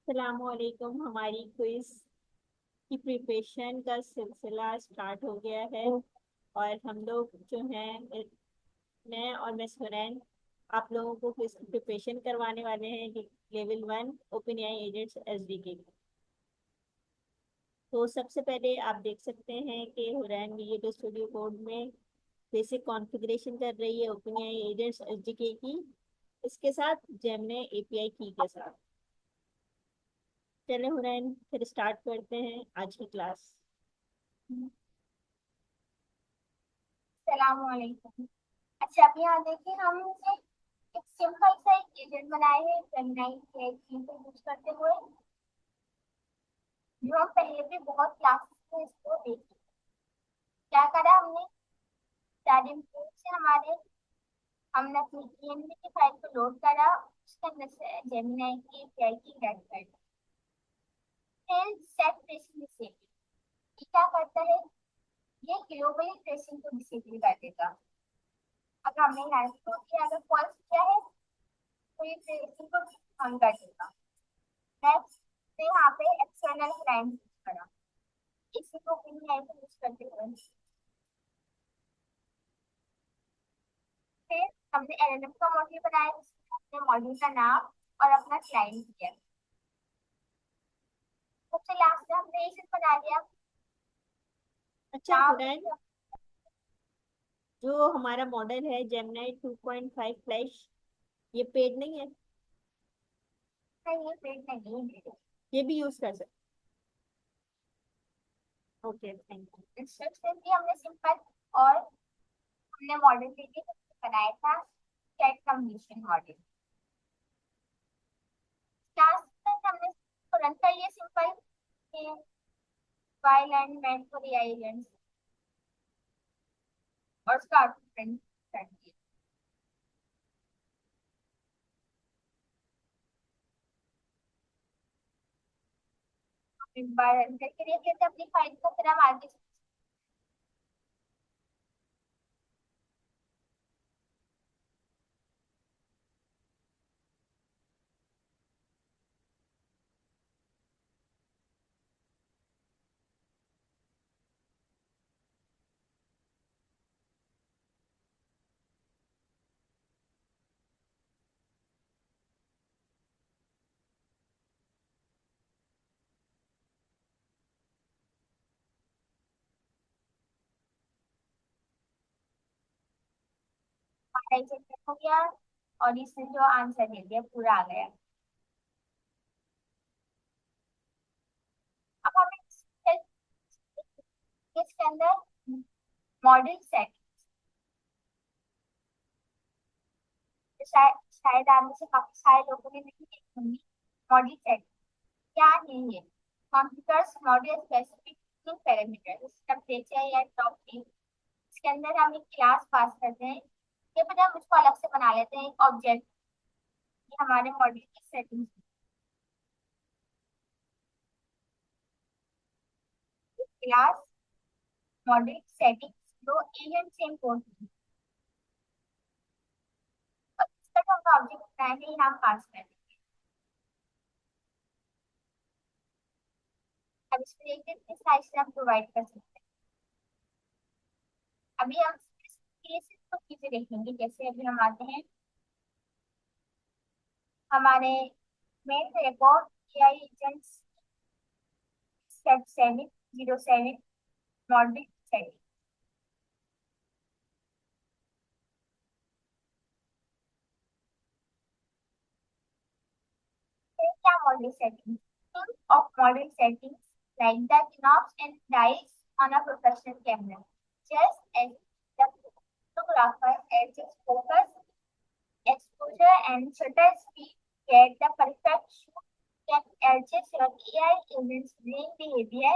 अस्सलामुअलैकुम। हमारी क्विज की प्रिपरेशन का सिलसिला स्टार्ट हो गया है और हम लोग जो हैं, मैं और मिस हुरैन आप लोगों को क्विज की प्रिपरेशन करवाने वाले हैं। Level 1 open AI agents SDK की। तो सबसे पहले आप देख सकते हैं कि हुरैन विजुअल स्टूडियो कोड में बेसिक कॉन्फ़िगरेशन कर रही है ओपन एआई एजेंट्स एसडीके की, इसके साथ जेमिनी एपीआई की के साथ। चले हुरैन, फिर स्टार्ट करते हैं आज की क्लास। सलामवालेकुम। अच्छा, अब यहाँ देखिए, हमने एक सिंपल सा एक एजेंट बनाए हैं जेमिनी के थीम को यूज करते हुए, जो हम पहले भी बहुत क्लासेस में इसको देखे। क्या करा हमने? सारे इनपुट से हमने अपनी ENV की फाइल को लोड करा, उसके अंदर से जेमिनी की API की गेट कर दी। फिर सेट ट्रेसिंग डिसेबल, ये क्या करता है? ये ग्लोबली ट्रेसिंग को डिसेबल कर देगा। अगर हमने यहाँ किया, अगर फॉल्स किया है तो ये ट्रेसिंग को ऑन कर देगा। नेक्स्ट पे यहाँ पे एक्सटर्नल क्लाइंट यूज करा, इसी को भी यूज करते हुए फिर हमने LLM का मॉड्यूल बनाया, जिसमें अपने मॉड्यूल का नाम और अपना क्लाइंट दिया। सबसे लास्ट में हमने इसे बना दिया अच्छा नाम। हुरैन, जो हमारा मॉडल है जेमिनी 2.5 फ्लैश, ये पेड नहीं है, नहीं, ये पेज नहीं है। ये भी यूज कर सकते। Okay, thank you. इंस्ट्रक्शन भी हमने सिंपल, और हमने मॉडल लेके बनाया था चैट कम्युनिकेशन मॉडल। लास्ट में हमने रन कर लिया simple while and meant for AI agents, और उसका आउटपुट प्रिंट कर दिया। एक बार रन करके देख लेते हैं अपनी फाइल को, फिर हम आगे। हमारा चेक हो गया, और इसने जो आंसर दे दिया पूरा आ गया। अब हमें इसके अंदर मॉडल सेट, शायद शायद आप में से काफी सारे लोगों ने नहीं देखी होंगी। मॉडल सेट क्या है? ये computers model specific parameter temperature या टॉपिक, इसके अंदर हम एक क्लास पास करते हैं। ये पता है, मुझको अलग से बना लेते हैं एक ऑब्जेक्ट, ये हमारे मॉडल की सेटिंग क्लास मॉडल सेटिंग्स जो एजेंट से इम्पोर्ट है, और इस पर हम ऑब्जेक्ट बनाएंगे, यहाँ पास करेंगे। अब इसमें देखते हैं किस साइज से हम प्रोवाइड कर सकते हैं। अभी हम केसेस को चीजें देखेंगे, जैसे अभी हम आते हैं हमारे main record AI agents set 707 model setting. क्या model setting? of model settings like the knobs and dials on a professional camera, just as the photographer adjusts focus, exposure, and shutter speed, get the perfect shoot can adjust your AI agent's brain behavior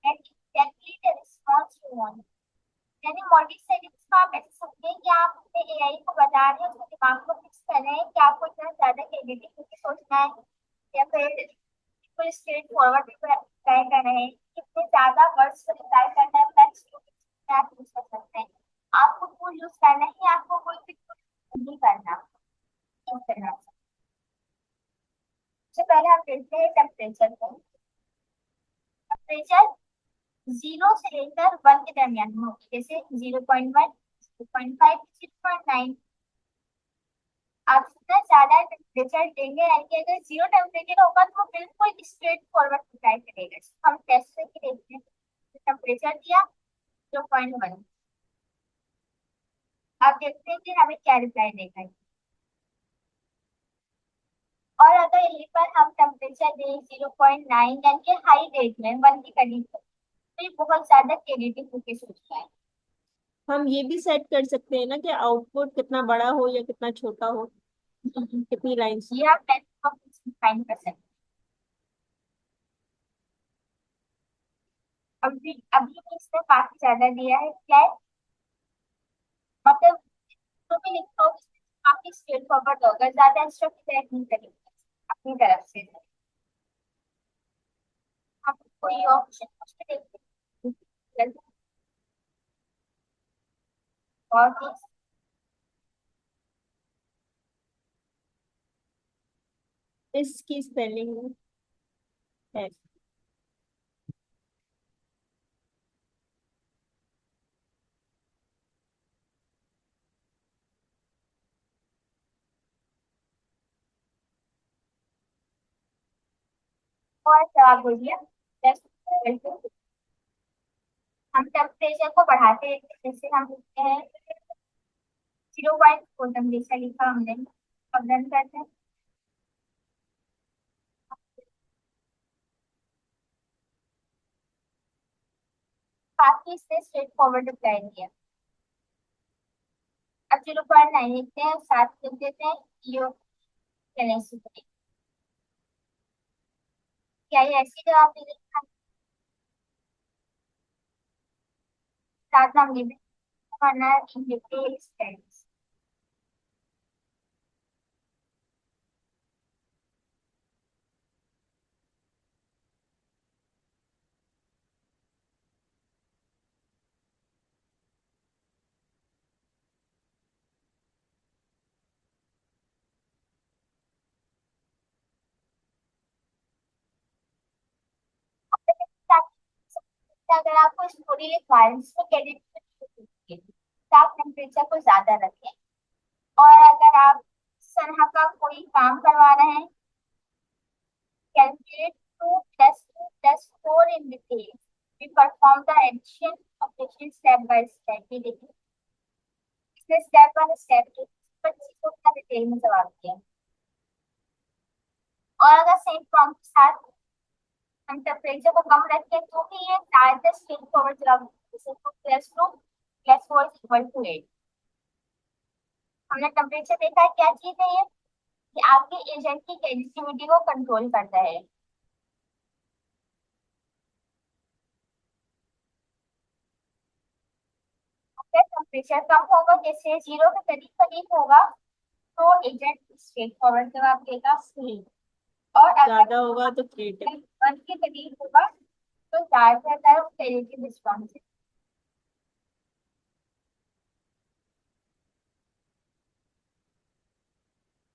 and exactly the response you want. यानी model settings का आप ऐसे समझें कि आप अपने AI को बता रहे हैं, उसके दिमाग को फिक्स कर रहे हैं कि आपको इतना ज्यादा क्रिएटिविटी सोचना है, या फिर बिल्कुल स्ट्रेट फॉरवर्ड रिप्लाई कर रहे हैं, कितने ज्यादा वर्ड्स को रिप्लाई करना है, टेक्स्ट को आप यूज कर सकते हैं। आपको टूल यूज करना है, आपको कोई भी टूल नहीं करना, यूज करना। पहले हम देखते हैं टेम्परेचर को। टेम्परेचर 0 से लेकर 1 के दरमियान हो, जैसे 0.1, 0.5, 0.9। आप जितना ज्यादा टेम्परेचर देंगे, यानी कि अगर 0 टेम्परेचर होगा तो वो बिल्कुल स्ट्रेट फॉरवर्ड रिप्लाई करेगा। हम टेस्ट करके देखते हैं। टेम्परेचर दिया 0.1, आप देखते हैं कि हमें क्या रिप्लाई देगा। और अगर यहीं पर हम टेम्परेचर दें 0.9, यानी कि हाई रेट में 1 के करीब, तो ये बहुत ज्यादा क्रिएटिव होकर सोचता है। हम ये भी सेट कर सकते हैं ना कि आउटपुट कितना बड़ा हो या कितना छोटा हो, कितनी लाइंस। ये आप डिफाइन कर सकते हैं। अभी अभी भी इसमें काफी ज्यादा दिया है, क्या है मतलब, तो भी लिखा हो काफी स्ट्रेट फॉरवर्ड होगा, ज्यादा इंस्ट्रक्ट नहीं करेंगे अपनी तरफ से। हम कोई ऑप्शन कुछ भी देखते हैं और इसकी स्पेलिंग है। और जवाब बोलिए। जैसे हम टेम्परेचर को बढ़ाते हैं, जैसे हम लिखते हैं 0.4 टेम्परेचर लिखा हमने। अब रन करते हैं। काफी इसने स्ट्रेट फॉरवर्ड रिप्लाई दिया। अब 0.9 लिखते हैं, साथ लिख देते हैं यो कैनेसिटी। क्या ये ऐसी जवाब दे देगा? साथ हम लिख देते हैं इन डिटेल स्टडीज। अगर आपको स्टोरी लिखवाए जिसमें क्रेडिट तो आप टेम्परेचर को ज्यादा रखें। और अगर आप तरह का कोई काम करवा रहे हैं, calculate 2 plus 2 plus 4 in detail. We perform the addition operation step by step. ये देखिए, इसने स्टेप वन स्टेप टू पर चीजों का डिटेल में जवाब दिया। और अगर सेम प्रॉम्प्ट के साथ हम टेम्परेचर को कम रखें तो भी ये ज्यादा स्ट्रेट फॉरवर्ड जवाब, जैसे 2 plus 4 is equal to 8। हमने टेम्परेचर देखा है, क्या चीज है ये कि आपके एजेंट की रेजिस्टिविटी को कंट्रोल करता है। अगर टेम्परेचर कम होगा, जैसे 0 के करीब करीब होगा, तो एजेंट स्ट्रेट फॉरवर्ड जवाब देगा। सही। और अगर ज्यादा होगा तो क्रिएटिव। 1 के करीब होगा तो ज्यादातर पॉजिटिव रिस्पॉन्स है।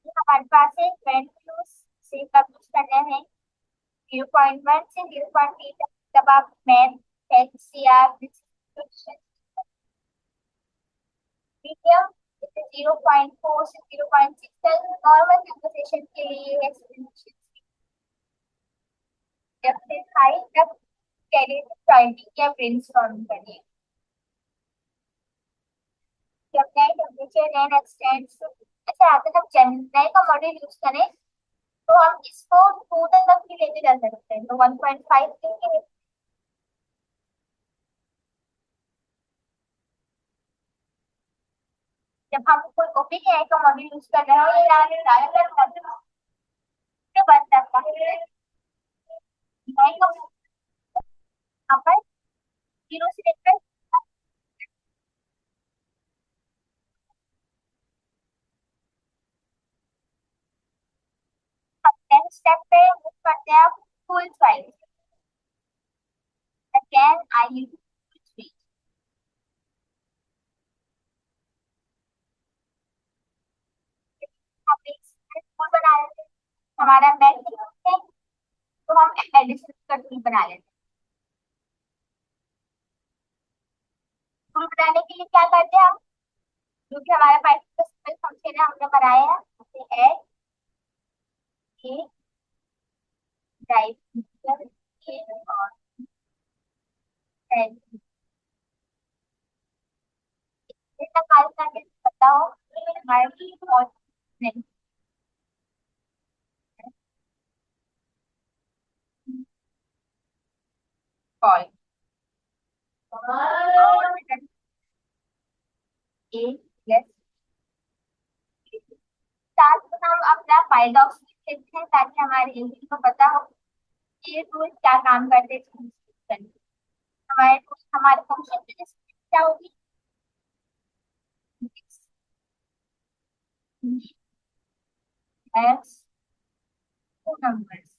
ये हमारे पास है वैल्यूज से कब यूज करना है 0.1 से 0.3 तक। जब आप मैथ टेक्स्ट या मीडियम, जैसे 0.4 से 0.6 तक नॉर्मल कन्वर्सेशन के लिए एक्सप्लेनेशन। जब से हाई तक कैरियर राइटिंग या ब्रेनस्टॉर्मिंग करिए। जब नए टेम्परेचर रेंज एक्सटेंड्स, अच्छा अगर हम जेमिनी का मॉडल यूज करें तो हम इसको 2 तक भी लेके जा सकते हैं, तो 1.5 के। जब हम कोई ओपन एआई का मॉडल यूज कर रहे हो या बन सकता है एआई का यहाँ पर 0 से लेकर हम 10 स्टेप पे मूव करते हैं full size. Again I use हम एक फुल बना रहे थे, हमारा मैथ तो हम एडिशन का टूल बना लेते हैं। टूल बनाने के लिए क्या करते हैं हम, जो कि हमारा पाइथन का सिंपल फंक्शन है हमने बनाया है, जैसे ऐड ए टाइप और ऐड इसका कार्य करके पता हो कि हमारे और नहीं कॉल ए प्लस साथ में हम अपना फाइल डॉक्स लिख लेते हैं ताकि हमारे इंजन को पता हो कि ये टूल क्या काम करते हैं। हमारे हमारे फंक्शन की डिस्क्रिप्शन क्या होगी, एस टू नंबर्स।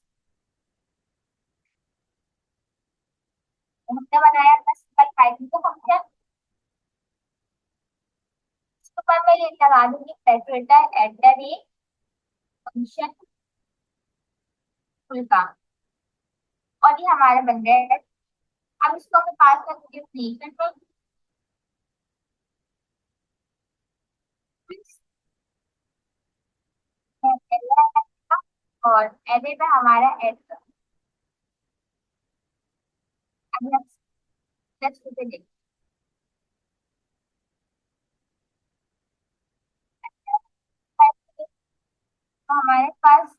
हमने बनाया था सिंपल पाइथन का फंक्शन, इसके ऊपर मैं ये लगा दूंगी parameter at the rate function full का, और ये हमारा बन गया है। अब इसको मैं पास कर दूंगी फंक्शन में, और एरे पे हमारा एड नेक्स्ट पे देखते हैं। तो हमारे पास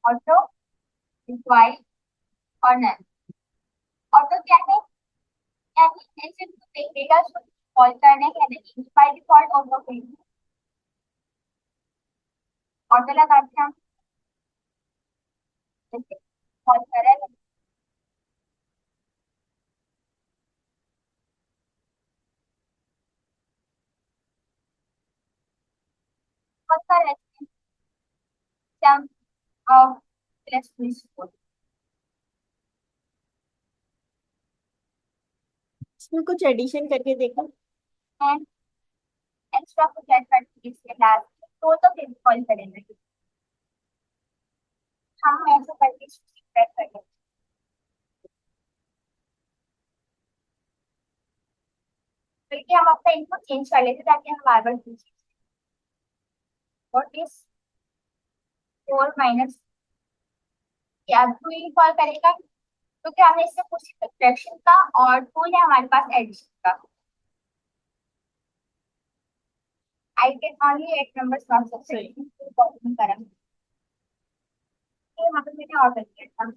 ऑटो रिक्वायर्ड और नन। ऑटो क्या है, यानी ऐसे देखेगा कॉल करने के नहीं, बाय डिफॉल्ट ऑटो पे ऑटो लगाते हैं हम, जैसे कॉल करें कॉल कर सम ऑफ प्लस प्लस इसमें कुछ एडिशन करके देखो। एंड एक्स्ट्रा कुछ ऐड करके इसके लास्ट तो फिर कॉल करेंगे, हम ऐसे करके चेक करेंगे। बल्कि हम अपना इनपुट चेंज कर लेते ताकि हम बार बार पूछें व्हाट इज 4 माइनस, या टू ही कॉल करेगा क्योंकि हमने इससे पूछ सब्ट्रैक्शन का, और टूल है हमारे पास एडिशन का। I can only 8 numbers not सही। सब्ट्रैक्शन करा, तो यहाँ पे मैंने और कर दिया था।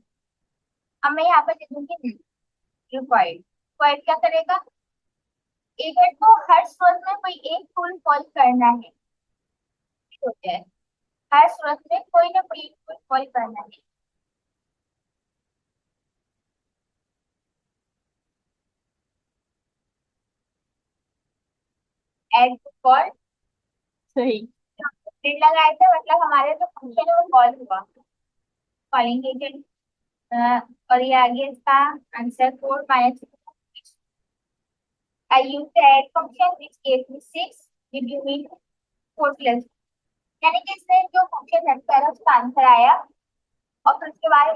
अब मैं यहाँ पे दे दूंगी रिक्वायर्ड। रिक्वायर्ड क्या करेगा, एजेंट को हर सूरत में कोई एक टूल कॉल करना है, ठीक होता है, हर सूरत में कोई ना कोई एक टूल कॉल करना है। एड टू कॉल सही। फिर लगाए थे, मतलब हमारे जो फंक्शन है वो कॉल हुआ, कॉलिंग एजेंट। और ये आगे इसका answer 4 minus I use the add function which gave me 6, did you mean 4 plus, यानी कि इसने जो फंक्शन रन करा उसका आंसर आया, और फिर उसके बाद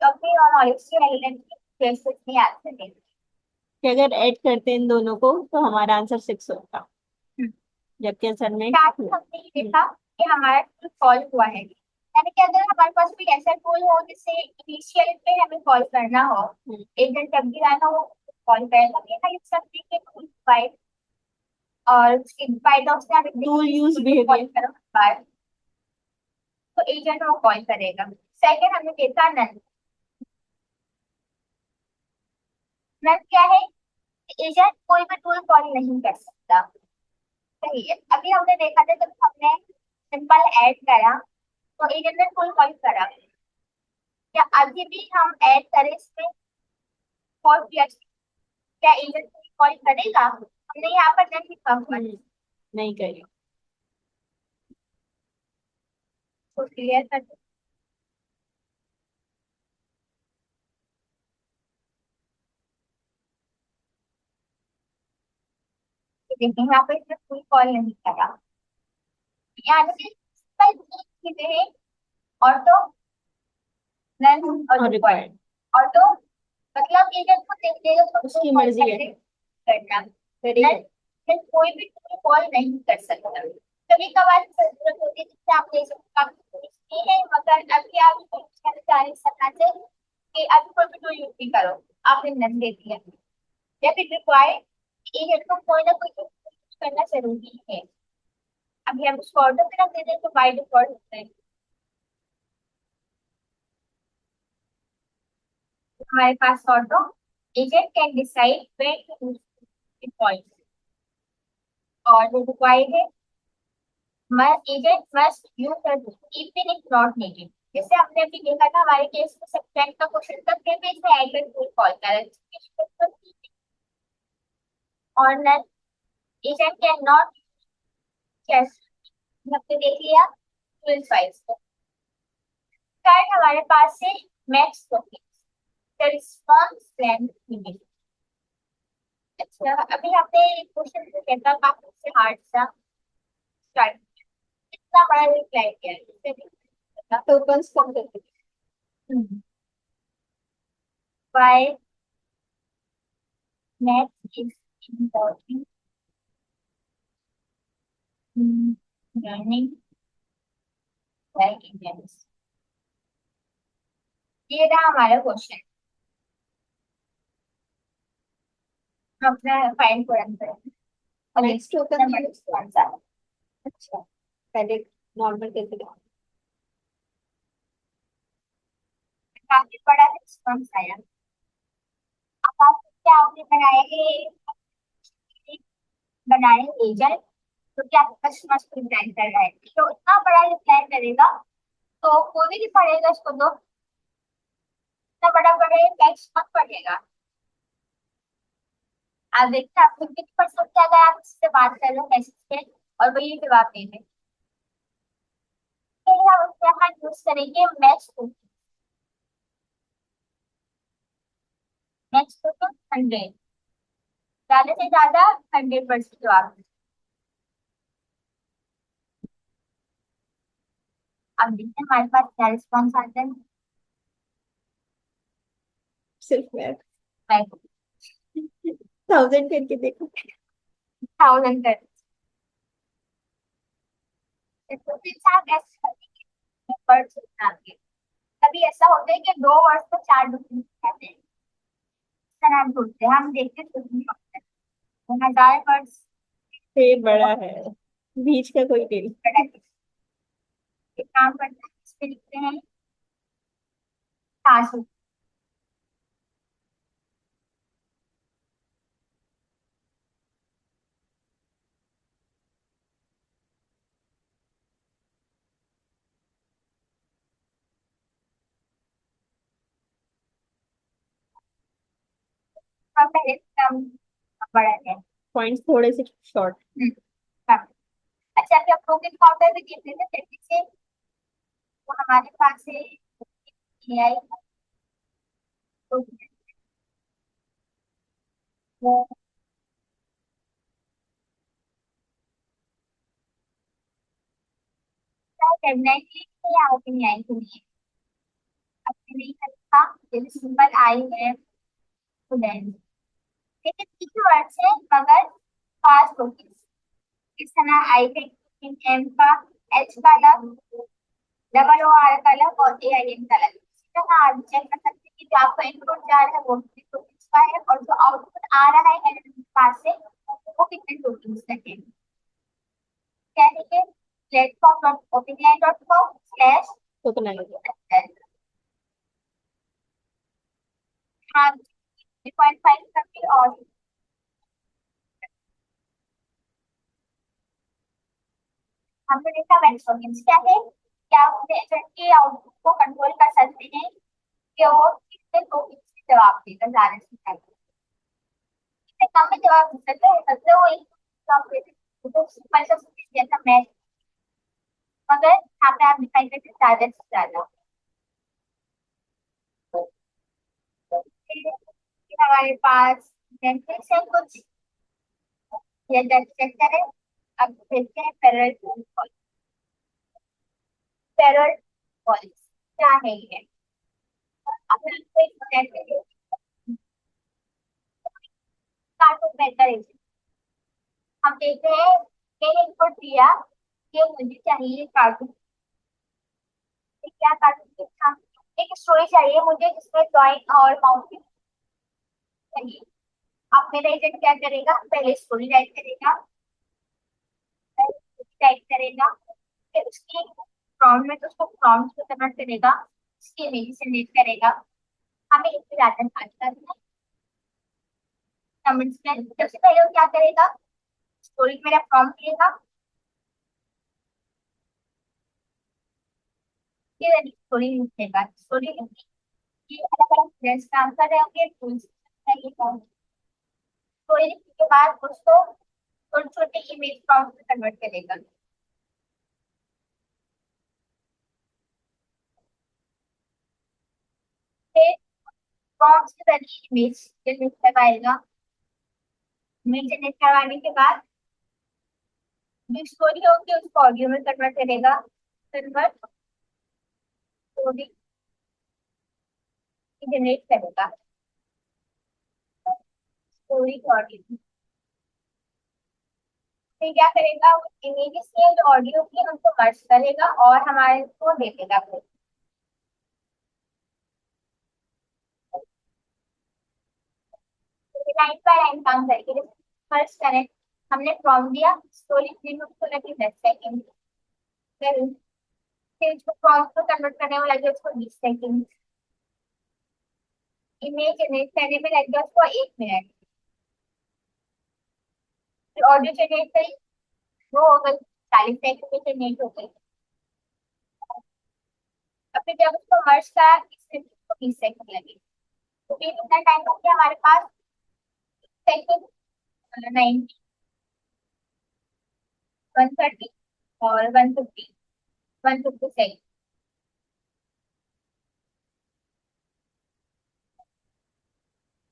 अपनी और नॉलेज से रेलेवेंट केसेस में आंसर दे। कि अगर ऐड करते हैं इन दोनों को तो हमारा आंसर 6 होगा, जबकि असल में साथ ही हमने ये देखा कि हमारा टूल कॉल हुआ है, यानी कि अगर हमारे पास कोई ऐसा टूल हो जिससे इनिशियल पे हमें कॉल करना हो, एजेंट जब भी आना हो कॉल करेगा, तो यहाँ लिख सकते हैं कि टूल फाइल, और उसके फाइल डॉक्स में आप लिख टूल यूज देंगे कॉल बिहेवियर। करो बार, तो एजेंट वो कॉल करेगा। सेकंड हमने देखा नन। नन क्या है, एजेंट कोई भी टूल कॉल नहीं कर सकता, सही है। अभी हमने देखा था जब हमने सिंपल ऐड करा तो एजेंट ने टूल कॉल करा, क्या अभी भी हम ऐड करें इसमें कॉल किया, क्या एजेंट कॉल करेगा, हमने यहाँ पर नहीं लिखा हुआ है, नहीं करिए। तो क्लियर कर देखिए यहाँ पे इसने कोई कॉल नहीं करा। यहाँ से सिंपल चीजें हैं, और तो नन और रिक्वायर्ड। और तो मतलब एजेंट को देख लेगा तो उसकी कॉल मर्जी है। कैसे करना। नन फिर कोई भी कॉल नहीं कर सकता। कभी कभार जरूरत होती है जिससे आप ले सकते नहीं है, मगर अभी आप जानकारी सकना चाहिए कि अभी कोई भी टूल यूज नहीं करो, आपने नन दे दिया। या फिर रिक्वायर्ड एजेंट को कोई ना कोई यूज करना जरूरी है। अभी हम उसको ऑर्डर पे रख देते हैं तो बाय डिफॉल्ट होता है। हमारे पास auto agent can decide when to use point. और जो रिक्वायर्ड है agent must use even if not needed. जैसे हमने अभी देखा था हमारे केस में सब्ट्रैक्ट का क्वेश्चन तक के पेज में ऐड करके कॉल करा। और none agent can not just हमने देख लिया 12 फाइल्स को। थर्ड हमारे पास है max token the response length. अच्छा अभी हमने क्वेश्चन जो कहता काफी से हार्ड सा स्टार्ट, इतना बड़ा रिप्लाई किया है इससे भी टोकन्स कम करके why math is important in learning like Indians। ये रहा हमारा क्वेश्चन। अपना फाइंड को रन करें और नेक्स्ट टोकन नेक्स्ट आंसर। अच्छा पहले नॉर्मल करके देखो। काफी बड़ा रिस्पॉन्स आया। अब आप क्या आपने बनाया है, बनाए एजेंट तो क्या कस्टमर को रिप्लाई कर रहा है, तो इतना बड़ा रिप्लाई करेगा तो कोई भी नहीं पढ़ेगा इसको, तो इतना बड़ा बड़े टेक्स्ट मत पढ़ेगा। आप देखते हैं आप 50% अगर आप इससे बात कर रहे हो मैसेज पे और वही जवाब दे रहे हैं, फिर हम उसके यहाँ यूज करेंगे मैच टू। मैच टू 100, ज्यादा से ज्यादा 100% जवाब दें। अब देखते हैं हमारे पास क्या रिस्पॉन्स आता है। सिर्फ मैथ मैं 1000 करके देखो। 1000 कर, तो फिर आप ऐसे करेंगे वर्ड्स आगे। कभी ऐसा होता है कि दो वर्ड्स को चार डिफरेंट कहते हैं, इस तरह हम ढूंढते हैं, हम देखते हैं कुछ नहीं होता है। 1000 वर्ड्स ये बड़ा है, बीच का कोई नहीं। एक काम करते हैं इस पे लिखते हैं 500। हम पहले कम बड़ा है। पॉइंट्स थोड़े से शॉर्ट। हाँ। अच्छा अभी आप लोग काउंटर भी देख लेते हैं जल्दी से। तो हमारे पास है एआई, तो वो क्या करना है कि ये ओपन एआई के लिए अपने नहीं करता, जैसे सिंपल आई है स्टूडेंट, लेकिन तीन वर्ड्स है मगर फास्ट होगी। इस तरह आई है एम का, एच का अलग, डबल ओ आर का अलग और ए आई एन का अलग। इसी तरह आप चेक कर सकते हैं कि जो आपका इनपुट जा रहा है वो कितने टोकन्स का है और जो आउटपुट आ रहा है एलएलएम के पास से वो कितने टोकन्स का है। क्या है platform.openai.com/, टोकन आएगा। हाँ 3.5 करके। और हमने देखा वेक्स टोकन्स क्या है, क्या आप अपने एजेंट के आउटपुट को कंट्रोल कर सकते हैं कि वो कितने टोकन्स के जवाब देगा ज्यादा से ज्यादा। इससे कम में जवाब दे सकते हो सकते हो एक जवाब दे सकते हो, तो सिंपल सा जैसा मैथ, मगर यहाँ पे आप दिखाई देते ज्यादा से ज्यादा। फिर हमारे पास बेनिफिट्स है कुछ, ये चेक करें। अब देखते हैं पैरेलल कॉल। पैरेलल कॉल क्या है ये? अब मैं आपको एक एग्जांपल कार्टून बेहतर है। हम देखते हैं, मैंने इनपुट दिया कि मुझे चाहिए कार्टून। क्या कार्टून देखा? एक स्टोरी चाहिए मुझे जिसमें ड्राइंग और माउंटेन चाहिए। अब मेरा एजेंट क्या करेगा? पहले स्टोरी राइट करेगा, टाइप करेगा, फिर उसकी प्रॉम्प्ट में तो उसको प्रॉम्प्ट में कन्वर्ट करेगा, उसकी इमेज जनरेट करेगा। हमें इसमें डाटा पास करना है। कमेंट्स में सबसे पहले वो क्या करेगा? स्टोरी मेरा प्रॉम्प्ट लेगा, फिर स्टोरी लिखेगा। स्टोरी लिखी, ये अलग अलग फ्रेंड्स काम कर रहे होंगे, टूल्स ये प्रॉम्प्ट। स्टोरी लिखने के बाद उसको छोटे छोटे इमेज प्रॉम्प्ट में कन्वर्ट करेगा। फिर प्रॉम्प्ट के जरिए इमेज जनरेट करवाएगा। इमेज जनरेट करवाने के बाद जो स्टोरी होगी उसको ऑडियो में कन्वर्ट करेगा। कन्वर्ट स्टोरी जनरेट करेगा, स्टोरी ऑडियो। फिर क्या करेगा? इमेजेस के जो ऑडियो की उनको मर्ज करेगा और हमारे को दे देगा। फिर लाइन बाय लाइन काम करेंगे। फर्स्ट करेक्ट, हमने प्रॉम्प्ट दिया, स्टोरी थ्री में उसको लगे 10 सेकेंड। फिर उसको प्रॉम्प्ट को कन्वर्ट करने में लगे उसको 20 सेकेंड। इमेज जनरेट करने में लग गया उसको 1 मिनट। फिर ऑडियो जनरेट करी, वो हो गई 40 सेकेंड में जनरेट हो गई। और फिर जब उसको मर्ज करा इसमें उसको 20 सेकेंड लगे। तो फिर कितना टाइम हो गया हमारे पास? सेकेंड 90, 130 और 150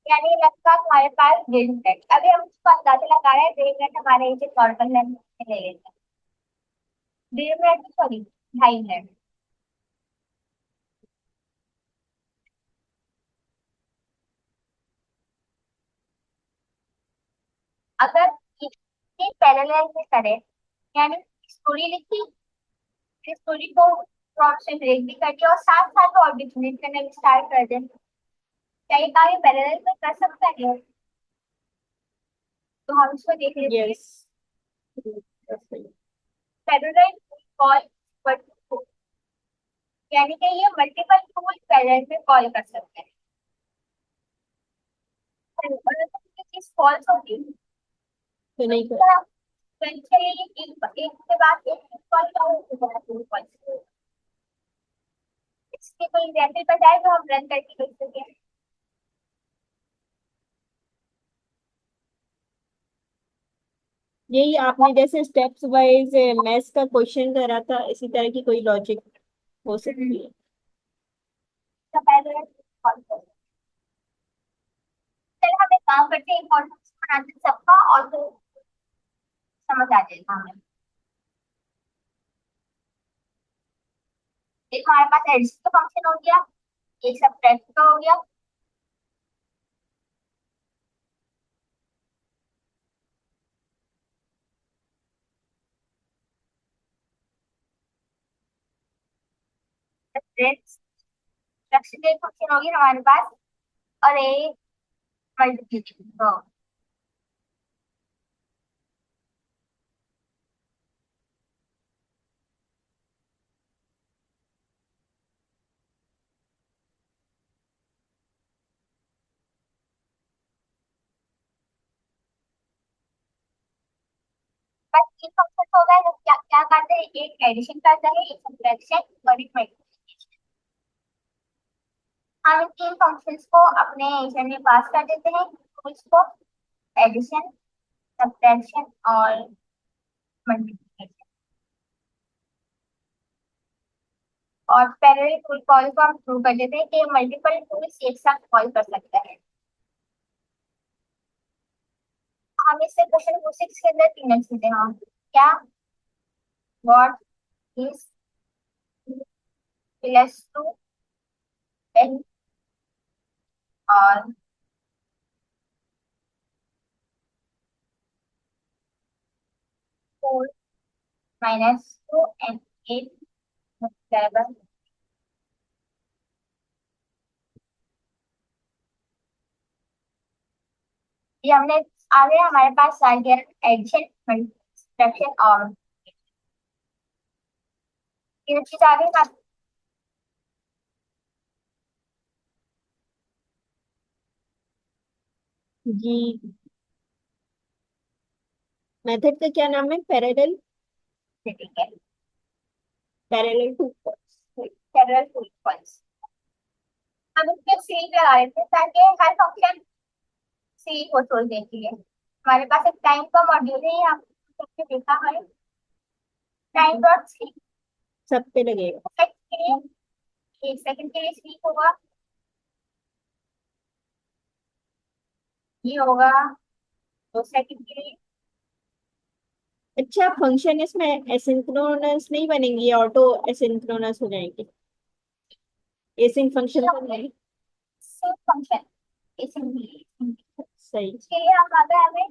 यानी लगभग हमारे पास 1.5 मिनट। अभी हम उसको अंदाजा लगा रहे हैं, 1.5 मिनट हमारे जो नॉर्मल लेंथ में ले लेते हैं। 1.5 मिनट, सॉरी 2.5 मिनट। अगर ये पैरेलल में करें, यानी स्टोरी लिखी, फिर स्टोरी को प्रॉम्प्ट से ब्रेक भी कर दिया और साथ साथ और भी जनरेट करना भी स्टार्ट कर दें, क्या ये कार्य पैरेलल में कर सकता है? तो हम इसको देख लेते हैं। यस। पैरेलल कॉल, यानी कि ये मल्टीपल टूल पैरेलल में कॉल कर सकते हैं। और अगर कोई चीज फॉल्स होगी तो तो नहीं इस कर। तरह चलिए एक के बाद एक कॉल क्या होगा? इसके कोई एग्जाम्पल बताए तो हम रन करके देख सकें। यही आपने जैसे स्टेप्स वाइज मैथ्स का क्वेश्चन करा था, इसी तरह की कोई लॉजिक हो सकती है। तो पहले कॉल करें। चलो हम एक काम करते हैं, इम्पोर्टेंस बनाते हैं सबका और फिर समझ आ जाएगा हमें। एक हमारे पास एडिशन का फंक्शन हो गया, एक सबट्रैक्ट का हो गया। सब्ट्रैक्शन का एक फंक्शन हो गया हमारे पास, और एक मल्टीप्लिकेशन का। बस तीन फंक्शन हो गए जो क्या क्या करते हैं, एक एडिशन करता है, एक सब्ट्रैक्शन और एक मल्टीप्लिकेशन। हम इन तीन फंक्शंस को अपने एडिशन में पास कर देते हैं, तो इसको एडिशन, सब्ट्रैक्शन और मल्टीप्लिकेशन। और पैरेलल टूल कॉल को हम प्रूव कर देते हैं कि मल्टीपल टूल्स एक साथ कॉल कर सकता है। हम इससे क्वेश्चन 6 के अंदर 3 चीजें हाँ क्या what is plus two n और 4 - 2 and 8 बराबर। ये हमने आ गया हमारे पास आ गया एडिशन सब्ट्रैक्शन और ये चीज आ गई बात। जी, मेथड का क्या नाम है? पैरेलल ठीक है parallel to. Several two equals. हम इसमें सी लगा लेते हैं ताकि हर फंक्शन सी को सोल्व देखिए। हमारे पास एक टाइम का मॉड्यूल है यहाँ पे देखा है टाइम डॉट सी सब पे लगेगा। सेकंड के लिए 1 सेकंड के लिए सी होगा ये होगा 2 सेकंड के लिए। अच्छा, फंक्शन इसमें एसिंक्रोनस नहीं बनेंगी, ऑटो एसिंक्रोनस हो जाएंगे। एसिंक ये फंक्शन तो हमने नहीं। सिंक फंक्शन इसीलिए सही। इसके लिए हम अगर हमें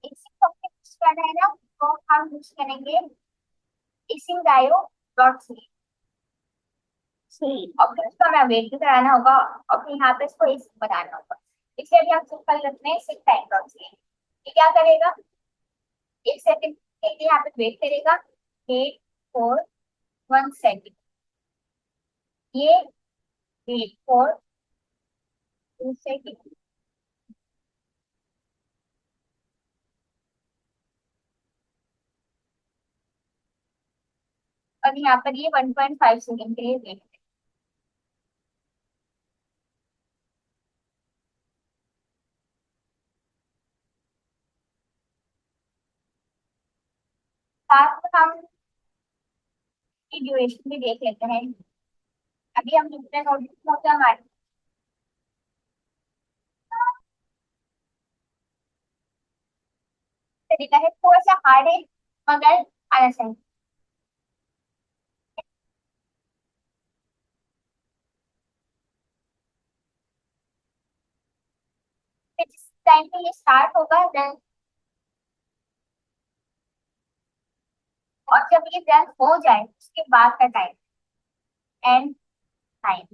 इसी फंक्शन यूज करना है ना तो हम यूज करेंगे इसी डायो डॉट सी सही। और फिर उसको हमें वेट भी कराना होगा और फिर यहाँ पे इसको इसी बनाना होगा। इसलिए अभी हम सिंपल रखते हैं सिंक टाइम डॉट सी। ये क्या करेगा 1 सेकंड के लिए यहाँ पे वेट करेगा 8 4 1 सेकंड ये वेट फॉर 2 सेकंड और यहाँ पर ये 1.5 सेकंड के लिए वेट। साथ में हम की ड्यूरेशन भी देख लेते हैं। अभी हम दूसरे नोटिस होते हैं हमारे तरीका है थोड़ा सा हार्ड है मगर आना चाहिए। फिर जिस टाइम पे ये स्टार्ट होगा रन और जब ये रन हो जाए उसके बाद का time and time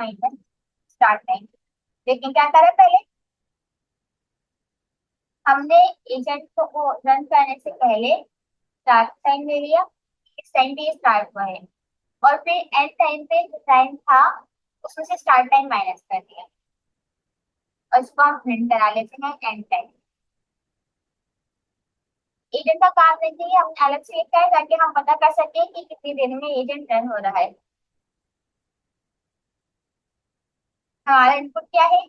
minus start time. लेकिन क्या करें पहले हमने एजेंट को रन करने से पहले स्टार्ट टाइम ले लिया इस टाइम पे ये स्टार्ट हुआ है और फिर एंड टाइम पे जो टाइम था उसमें से स्टार्ट टाइम माइनस कर दिया और इसको हम प्रिंट करा लेते हैं एंड टाइम। एजेंट का काम देखिए हमने अलग से लिखा है ताकि हम पता कर सके कि कितनी देर में एजेंट रन हो रहा है। हमारा इनपुट क्या है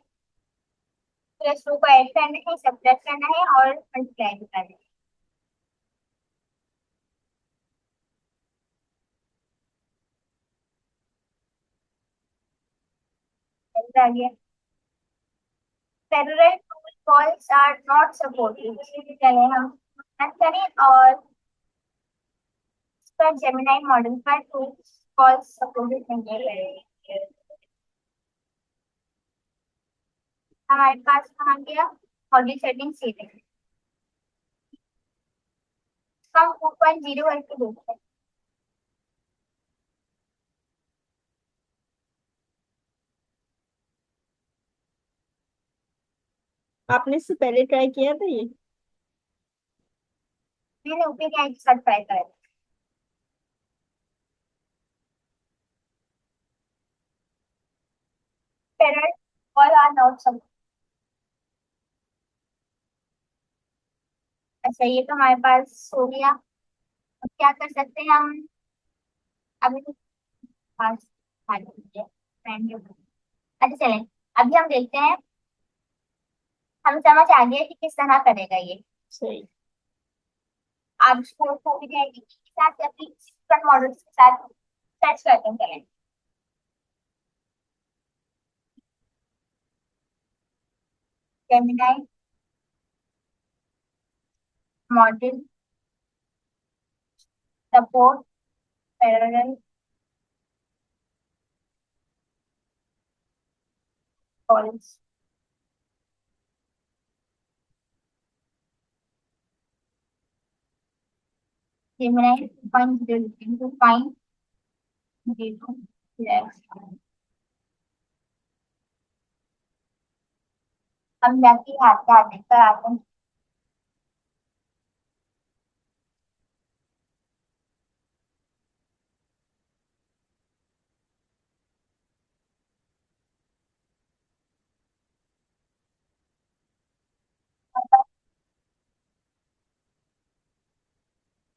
प्लस टू को ऐड करना है सब्ट्रैक्ट करना है और मल्टीप्लाई भी करना है। समझ आ गया। Parallel tool calls are not supported इसलिए चले हम रन करें और इस पर जेमिनी मॉडल पर टूल्स कॉल्स सपोर्टेड नहीं है। हमारे पास कहाँ गया मॉडल सेटिंग सीधे हम 2.0 करके देखते हैं। आपने इससे पहले ट्राई किया था ये? मैंने ओपीआई के साथ ट्राई करा parallel call are not supported. अच्छा ये तो हमारे पास हो गया। अब क्या कर सकते हैं हम अभी तो पास अच्छा चलें अभी हम देखते हैं हमें समझ आ गया कि किस तरह करेगा ये। सही। आप इसको ओपीआई के साथ या फिर मॉडल्स के साथ सर्च करते हैं चलें। Gemini model support parallel calls. Gemini 2.0 to find zero less. हम जाके हाथ पे हाथ देकर आते हैं।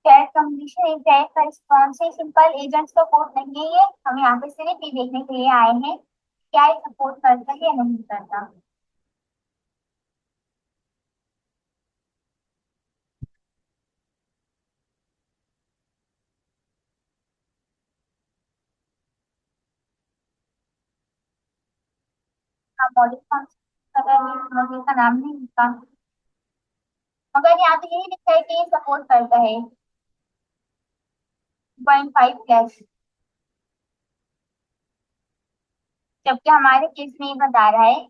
कैट कंडीशन एक डायरेक्ट का रिस्पॉन्स है, सिंपल एजेंट्स का कोड नहीं है ये, हम यहाँ पे सिर्फ ये देखने के लिए आए हैं क्या ये सपोर्ट करता है या नहीं करता। हाँ मॉडल कौन सा, अगर ये मॉडल का नाम नहीं लिखा, मगर यहाँ पे यही लिखा है कि ये सपोर्ट करता है 2.5 प्लस, जबकि हमारे केस में ये बता रहा है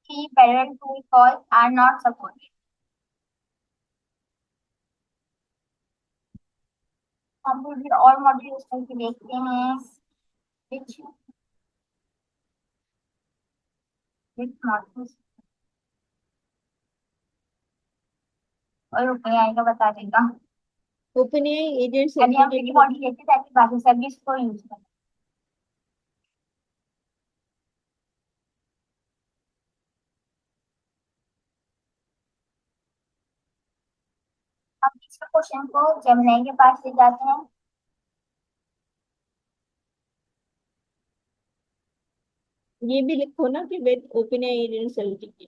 कि parallel to call are not supported. हम फिर और मॉडल यूज करके देखते हैं which models और ऊपर आएगा बता देगा। ओपन एआई एजेंट अभी हम फ्री मॉडल लेते हैं ताकि बाकी सर्विस को यूज करें। हम इस क्वेश्चन को जेमिनी के पास ले जाते हैं। ये भी लिखो ना कि with open AI agent selected.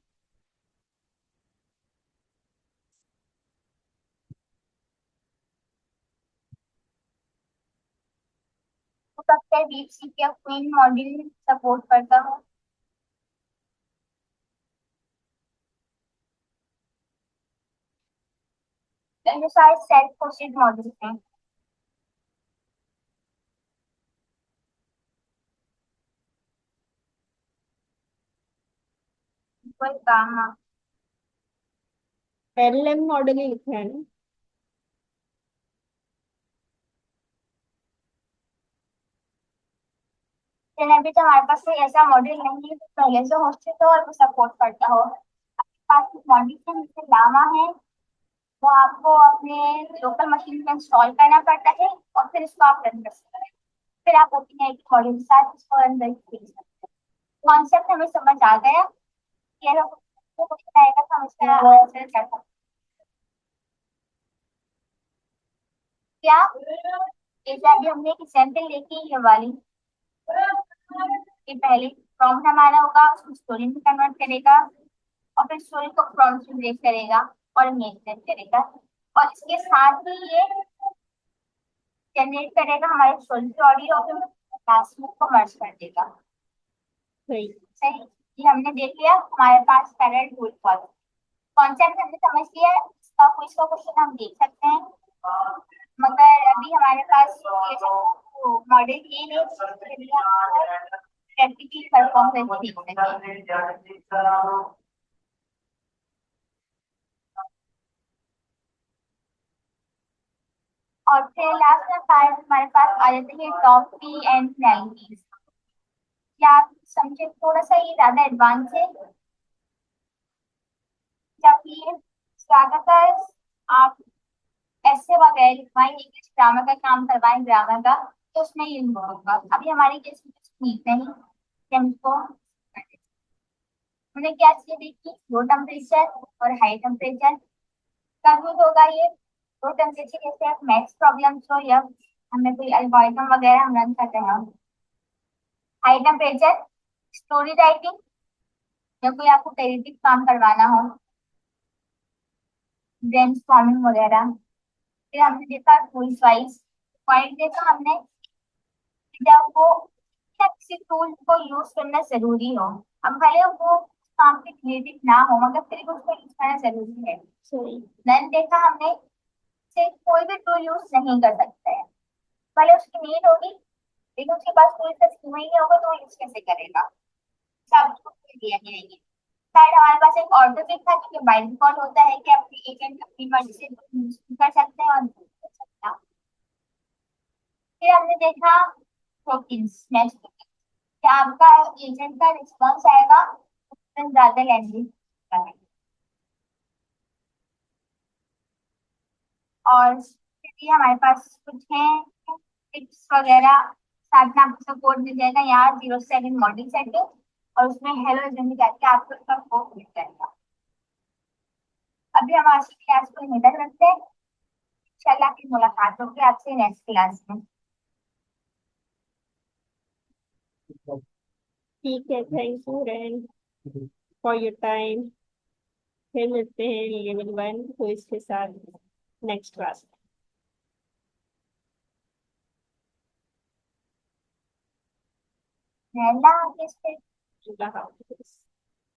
तो सबसे डीप सी या क्वीन मॉडल सपोर्ट करता हूँ। ये सारे सेल्फ होस्टेड मॉडल हैं। कोई काम एलएम मॉडल ही लिखा है ना। अभी तो हमारे पास कोई ऐसा मॉडल नहीं है जो पहले से होस्टेड हो और वो सपोर्ट करता हो। पास मॉडल है जैसे लामा है, वो आपको अपने लोकल मशीन पे इंस्टॉल करना पड़ता है और फिर इसको आप रन कर सकते हैं। फिर आप ओपन एक मॉडल के साथ इसको रन करके देख सकते हैं। कॉन्सेप्ट हमें समझ आ गया। ये लोग को क्वेश्चन आएगा तो हम इसका आंसर कर सकते हैं। क्या जैसे अभी हमने एक एग्जाम्पल देखी ये वाली कि पहले प्रॉम्प्ट हमारा होगा, उसको स्टोरी में कन्वर्ट करेगा और फिर स्टोरी को प्रॉम्प्ट में ब्रेक करेगा और इमेज सेट करेगा, और इसके साथ ही ये जनरेट करेगा हमारे स्टोरी की ऑडियो और फिर लास्ट में को मर्ज कर देगा। सही। सही, ये हमने देख लिया, हमारे पास पैरेलल टू कॉल कॉन्सेप्ट हमने समझ लिया है। इसका कोई इसका क्वेश्चन हम देख सकते हैं, मगर अभी हमारे पास ये जो मॉडल ये है प्रैक्टिकली परफॉर्म करके देख सकते हैं। और फिर लास्ट में पार्ट हमारे पास आ जाते हैं टॉप पी एंड पेनल्टीज। क्या आप समझे, थोड़ा सा ये ज्यादा एडवांस है। जब ये ज्यादातर आप ऐसे वगैरह लिखवाएं, इंग्लिश ग्रामर का काम करवाएं ग्रामर का, तो उसमें ये नहीं होगा। अभी हमारी केस में ठीक नहीं, कि हमको हमने क्या चीज देखी, लो टेम्परेचर और हाई टेम्परेचर कब यूज होगा ये। लो टेम्परेचर जैसे आप मैथ्स प्रॉब्लम्स हो या हमें कोई एल्गोरिथम वगैरह हम रन करते हैं। हाई टेम्परेचर स्टोरी राइटिंग या कोई आपको क्रिएटिव काम करवाना हो, ब्रेनस्टॉर्मिंग वगैरह। फिर हमने देखा क्विज वाइज पॉइंट देखा हमने कि जब वो किसी टूल को यूज करना जरूरी हो, हम भले वो काम के रिलेटेड ना हो मगर फिर भी उसको यूज करना जरूरी है। सही। देन देखा हमने से कोई भी टूल यूज नहीं कर सकता है, भले उसकी नीड होगी लेकिन उसके पास कोई सा स्कीम ही नहीं होगा तो वो यूज कैसे करेगा। सब दिया जाएंगे। शायद हमारे पास एक और टॉपिक था क्योंकि बाय डिफॉल्ट होता है कि अपनी एजेंट अपनी मर्जी से यूज कर सकते हैं और नहीं कर सकता। फिर हमने देखा प्रोटीन्स नेक्स्ट, क्या आपका एजेंट का रिस्पॉन्स आएगा उतना ज्यादा लेंदी और फिर भी हमारे पास कुछ है टिप्स वगैरह, साथ में आपको कोड मिल जाएगा यहाँ 07 मॉडल सेटिंग और उसमें हेलो एजेंट करके आपको उसका कोड मिल जाएगा। अभी हम आज की क्लास को यहीं तक रखते हैं, इंशाल्लाह फिर मुलाकात होगी आपसे नेक्स्ट क्लास में। ठीक है, thank you rain for your time. फिर मिलते हैं लेवल 1 क्विज के साथ नेक्स्ट क्लास अल्लाह हाफिज। में। अल्लाह हाफिज।